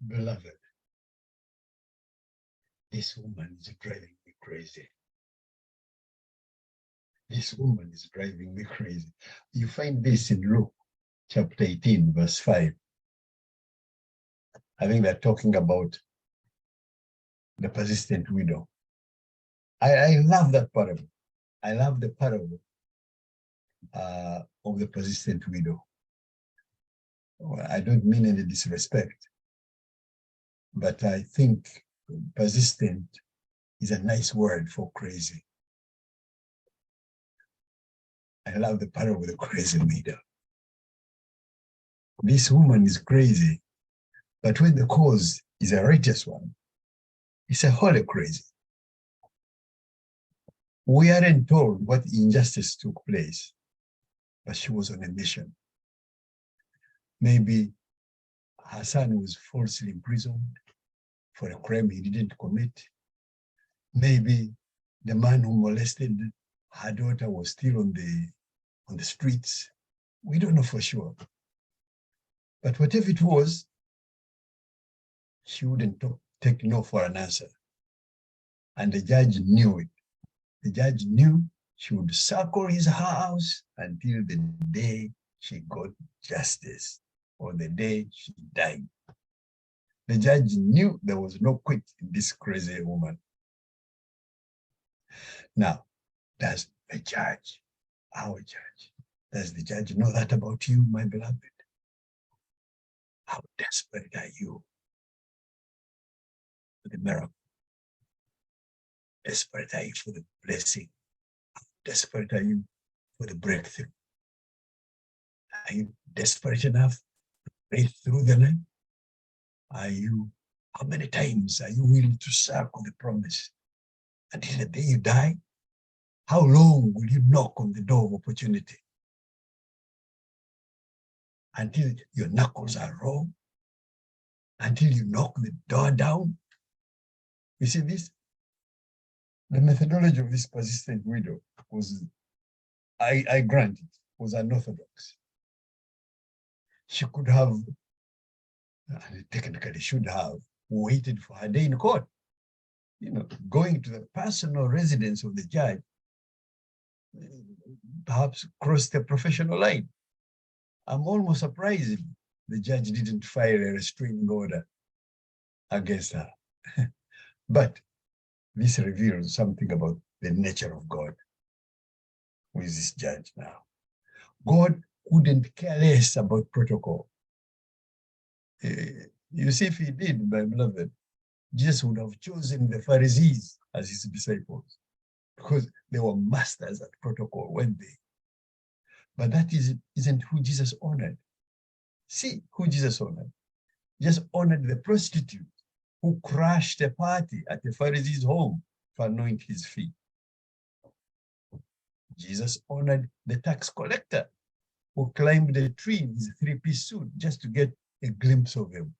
Beloved, this woman is driving me crazy. This woman is driving me crazy. You find this in Luke chapter 18, verse 5. I think they're talking about the persistent widow. I love that parable. I love the parable of the persistent widow. Well, I don't mean any disrespect, but I think persistent is a nice word for crazy. I love the parable of the crazy widow. This woman is crazy, but when the cause is a righteous one, it's a holy crazy. We aren't told what injustice took place, but she was on a mission. Maybe her son was falsely imprisoned for a crime he didn't commit. Maybe the man who molested her daughter was still on the streets. We don't know for sure. But whatever it was, she wouldn't take no for an answer. And the judge knew it. The judge knew she would circle his house until the day she got justice or the day she died. The judge knew there was no quit in this crazy woman. Now, does the judge, our judge, does the judge know that about you, my beloved? How desperate are you for the miracle? Desperate are you for the blessing? How desperate are you for the breakthrough? Are you desperate enough to pray through the night? How many times are you willing to circle the promise until the day you die? How long will you knock on the door of opportunity? Until your knuckles are raw? Until you knock the door down? You see this? The methodology of this persistent widow was, I grant it, was unorthodox. She could have, technically should have, waited for her day in court. Going to the personal residence of the judge, perhaps crossed the professional line. I'm almost surprised the judge didn't file a restraining order against her. But this reveals something about the nature of God with this judge now. God couldn't care less about protocol. You see, if he did, my beloved, Jesus would have chosen the Pharisees as his disciples because they were masters at protocol, weren't they? But that isn't who Jesus honored. See who Jesus honored. Jesus honored the prostitute who crashed a party at the Pharisee's home to anoint his feet. Jesus honored the tax collector who climbed a tree in his three-piece suit just to get a glimpse of him.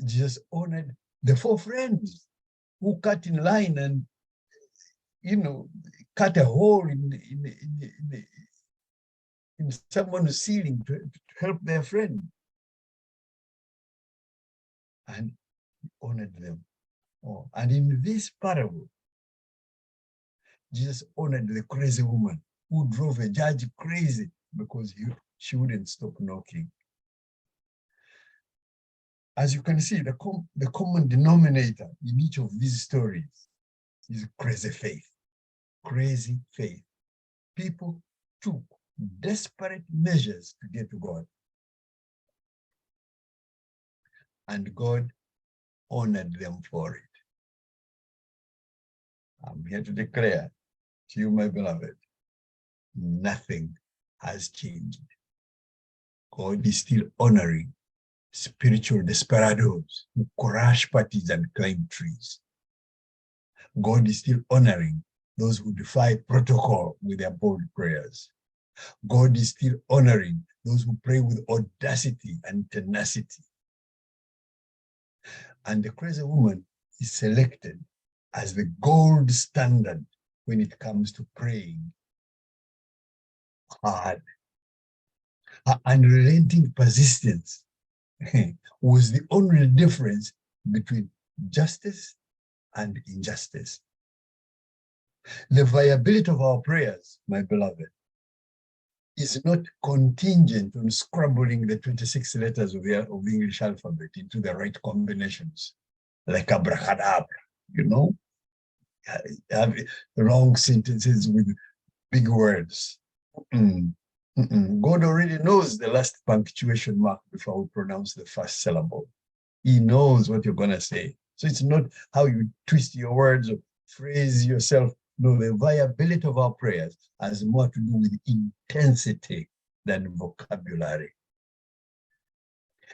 Jesus honored the four friends who cut in line and, cut a hole in someone's ceiling to help their friend. And he honored them. Oh, and in this parable, Jesus honored the crazy woman who drove a judge crazy because she wouldn't stop knocking. As you can see, the common denominator in each of these stories is crazy faith. Crazy faith. People took desperate measures to get to God. And God honored them for it. I'm here to declare to you, my beloved, nothing has changed. God is still honoring spiritual desperados who crash parties and climb trees. God is still honoring those who defy protocol with their bold prayers. God is still honoring those who pray with audacity and tenacity. And the crazy woman is selected as the gold standard when it comes to praying hard. Her unrelenting persistence was the only difference between justice and injustice. The viability of our prayers, my beloved, is not contingent on scrambling the 26 letters of the English alphabet into the right combinations, like abracadabra, you know? Have long sentences with big words. God already knows the last punctuation mark before we pronounce the first syllable. He knows what you're going to say. So it's not how you twist your words or phrase yourself. No, the viability of our prayers has more to do with intensity than vocabulary.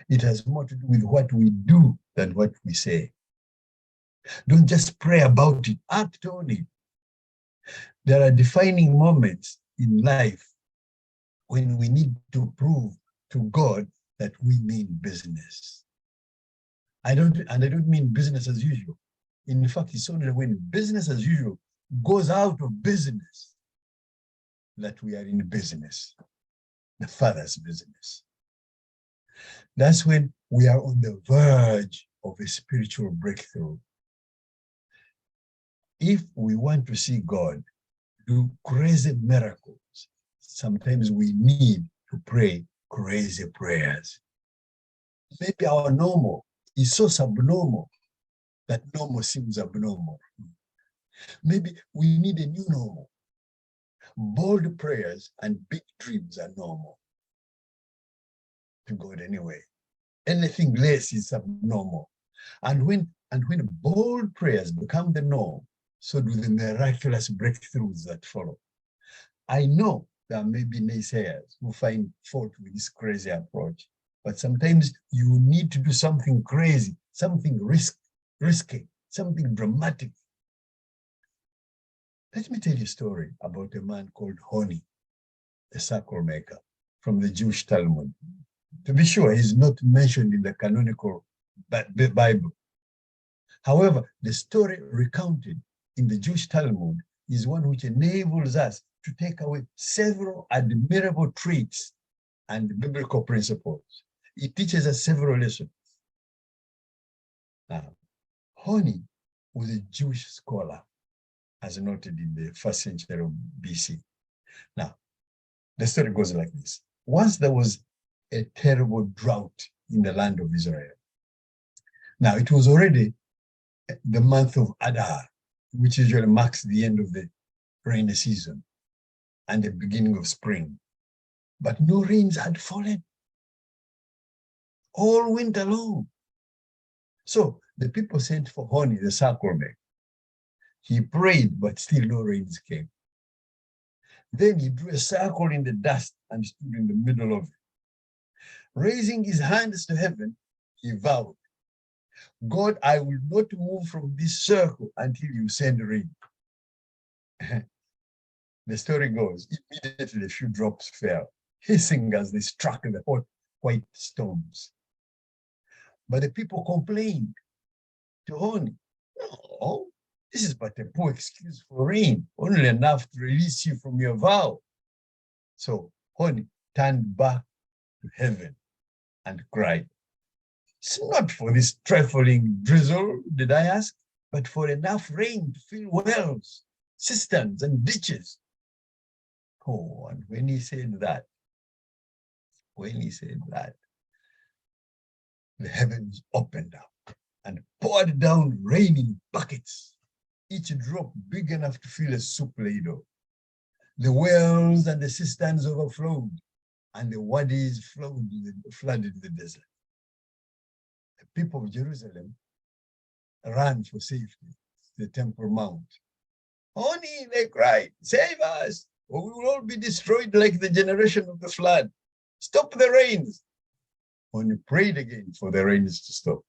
It has more to do with what we do than what we say. Don't just pray about it, act on it. There are defining moments in life when we need to prove to God that we mean business. I don't mean business as usual. In fact, it's only when business as usual goes out of business that we are in business, the Father's business. That's when we are on the verge of a spiritual breakthrough. If we want to see God do crazy miracles, sometimes we need to pray crazy prayers. Maybe our normal is so subnormal that normal seems abnormal. Maybe we need a new normal. Bold prayers and big dreams are normal to God anyway. Anything less is abnormal. And when bold prayers become the norm, so do the miraculous breakthroughs that follow. I know there may be naysayers who find fault with this crazy approach, but sometimes you need to do something crazy, something risky, something dramatic. Let me tell you a story about a man called Honi, the circle maker, from the Jewish Talmud. To be sure, he's not mentioned in the canonical Bible. However, the story recounted in the Jewish Talmud is one which enables us to take away several admirable traits and biblical principles. It teaches us several lessons. Now, Honi was a Jewish scholar, as noted in the 1st century of BC. Now, the story goes like this. Once there was a terrible drought in the land of Israel. Now, it was already the month of Adar, which usually marks the end of the rainy season and the beginning of spring. But no rains had fallen all winter long. So the people sent for Honi, the circle maker. He prayed, but still no rains came. Then he drew a circle in the dust and stood in the middle of it. Raising his hands to heaven, he vowed, God, I will not move from this circle until you send rain. The story goes, immediately a few drops fell, hissing as they struck the hot white stones. But the people complained to Honi, no, this is but a poor excuse for rain, only enough to release you from your vow. So Honi turned back to heaven and cried, it's not for this trifling drizzle, did I ask, but for enough rain to fill wells, cisterns, and ditches. Oh, and when he said that, the heavens opened up and poured down rain in buckets, each drop big enough to fill a soup ladle. The wells and the cisterns overflowed, and the wadis flooded the desert. The people of Jerusalem ran for safety to the Temple Mount. Honi, they cried, save us, or we will all be destroyed like the generation of the flood. Stop the rains. Honi prayed again for the rains to stop,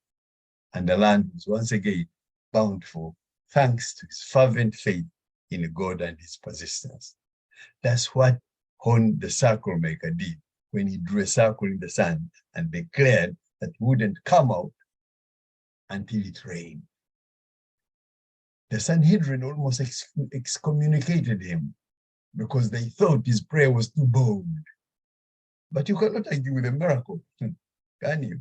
and the land was once again bountiful, thanks to his fervent faith in God and his persistence. That's what Honi, the circle maker, did when he drew a circle in the sand and declared that he wouldn't come out until it rained. The Sanhedrin almost excommunicated him because they thought his prayer was too bold. But you cannot argue with a miracle, can you?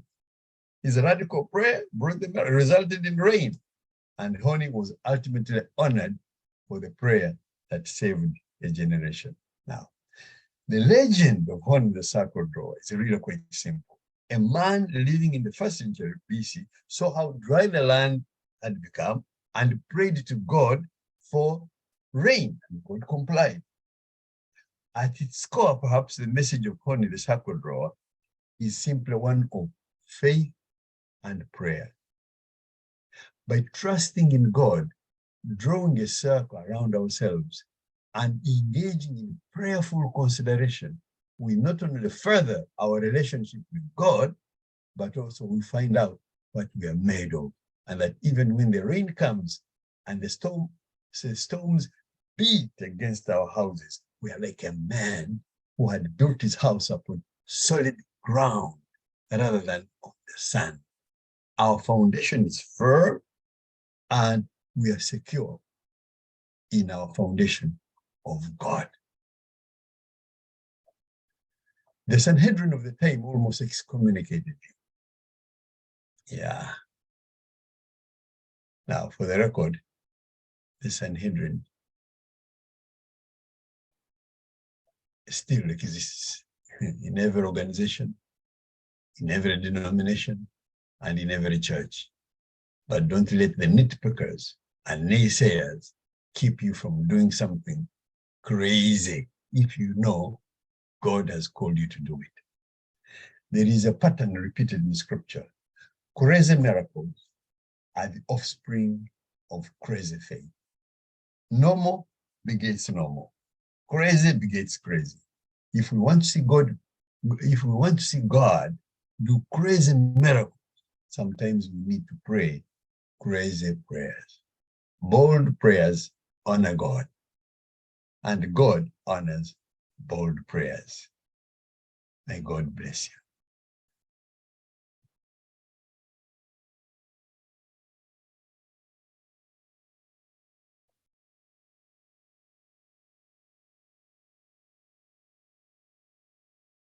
His radical prayer resulted in rain, and Honi was ultimately honored for the prayer that saved a generation. Now, the legend of Honi the sacred drawer is really quite simple. A man living in the 1st century BC saw how dry the land had become and prayed to God for rain, and God complied. At its core, perhaps the message of Honi the sacred drawer is simply one of faith and prayer. By trusting in God, drawing a circle around ourselves, and engaging in prayerful consideration, we not only further our relationship with God, but also we find out what we are made of. And that even when the rain comes and the storms beat against our houses, we are like a man who had built his house upon solid ground rather than on the sand. Our foundation is firm and we are secure in our foundation of God. The Sanhedrin of the time almost excommunicated him. Yeah. Now, for the record, the Sanhedrin still exists in every organization, in every denomination, and in every church. But don't let the nitpickers and naysayers keep you from doing something crazy if you know God has called you to do it. There is a pattern repeated in scripture. Crazy miracles are the offspring of crazy faith. Normal begets normal. Crazy begets crazy. If we want to see God do crazy miracles, sometimes we need to pray crazy prayers. Bold prayers honor God, and God honors bold prayers. May God bless you.